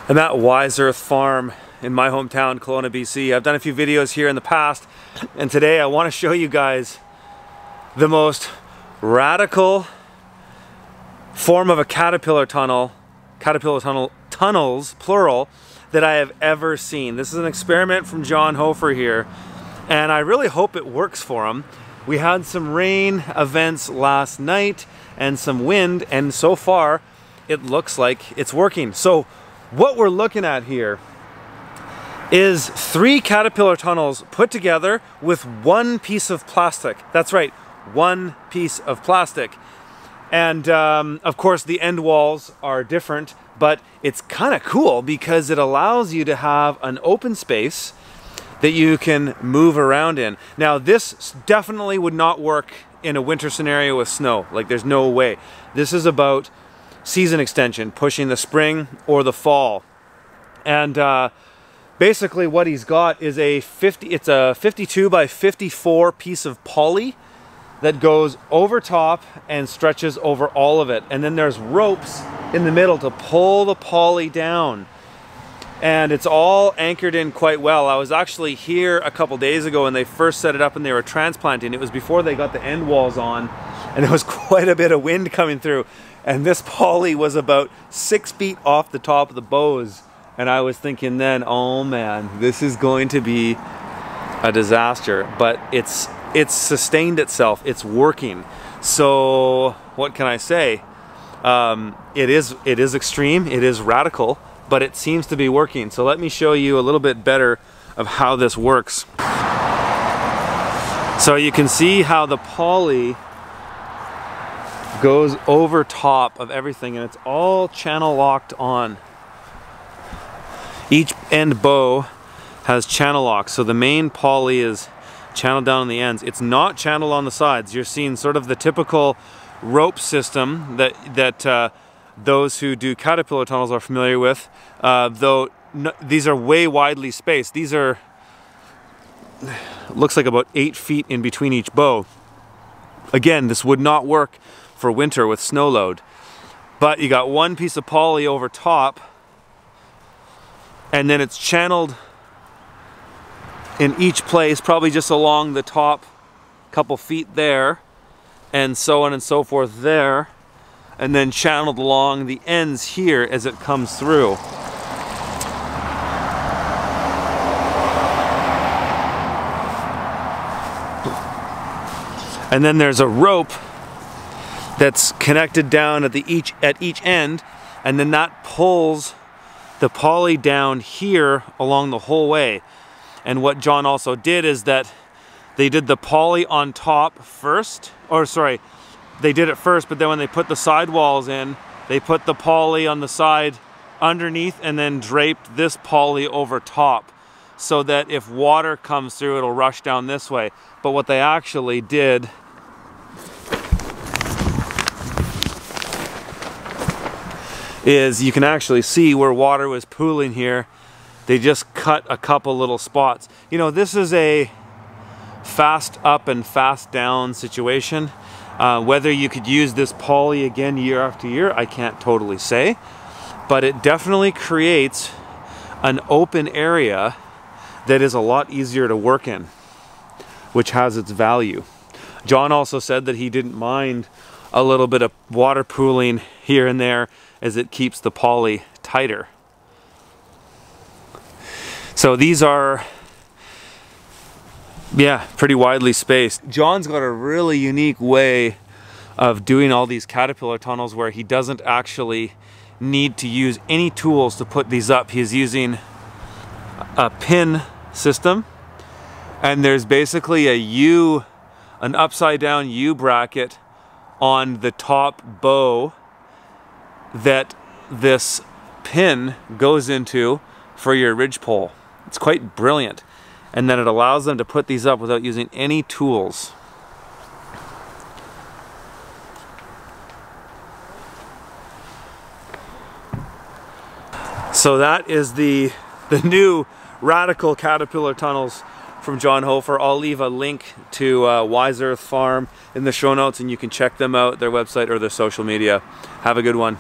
I'm at Wise Earth Farm in my hometown, Kelowna, BC. I've done a few videos here in the past, and today I want to show you guys the most radical form of a caterpillar tunnels, plural, that I have ever seen. This is an experiment from John Hofer here, and I really hope it works for him. We had some rain events last night and some wind, and so far it looks like it's working. So what we're looking at here is 3 caterpillar tunnels put together with 1 piece of plastic. That's right, 1 piece of plastic. And of course the end walls are different, but it's kind of cool because it allows you to have an open space that you can move around in. Now this definitely would not work in a winter scenario with snow. Like, there's no way. This is about season extension, pushing the spring or the fall. And basically what he's got is it's a 52 by 54 piece of poly that goes over top and stretches over all of it. And then there's ropes in the middle to pull the poly down. And it's all anchored in quite well. I was actually here a couple days ago when they first set it up and they were transplanting. It was before they got the end walls on, and there was quite a bit of wind coming through. And this poly was about 6 feet off the top of the bows. And I was thinking then, oh man, this is going to be a disaster. But it's sustained itself, it's working. So what can I say? It is extreme, it is radical, but it seems to be working. So let me show you a little bit better of how this works. So you can see how the poly goes over top of everything, and it's all channel locked on. Each end bow has channel locks, so the main poly is channeled down on the ends. It's not channeled on the sides. You're seeing sort of the typical rope system that those who do caterpillar tunnels are familiar with, though these are way widely spaced. These are, looks like about 8 feet in between each bow. Again, this would not work for winter with snow load. But you got 1 piece of poly over top, and then it's channeled in each place, probably just along the top couple feet there, and so on and so forth there, and then channeled along the ends here as it comes through. And then there's a rope that's connected down at each end, and then that pulls the poly down here along the whole way. And what John also did is that they did the poly on top first, or sorry, they did it first, but then when they put the sidewalls in, they put the poly on the side underneath and then draped this poly over top so that if water comes through, it'll rush down this way. But what they actually did is, you can actually see where water was pooling here. They just cut a couple little spots. You know, this is a fast up and fast down situation. Whether you could use this poly again year after year, I can't totally say. But it definitely creates an open area that is a lot easier to work in, which has its value. John also said that he didn't mind a little bit of water pooling here and there as it keeps the poly tighter. So these are, yeah, pretty widely spaced. John's got a really unique way of doing all these caterpillar tunnels where he doesn't actually need to use any tools to put these up. He's using a pin system, and there's basically a U, an upside down U bracket on the top bow that this pin goes into for your ridgepole. It's quite brilliant. And then it allows them to put these up without using any tools. So that is the new radical caterpillar tunnels from John Hofer. I'll leave a link to Wise Earth Farm in the show notes, and you can check them out, their website or their social media. Have a good one.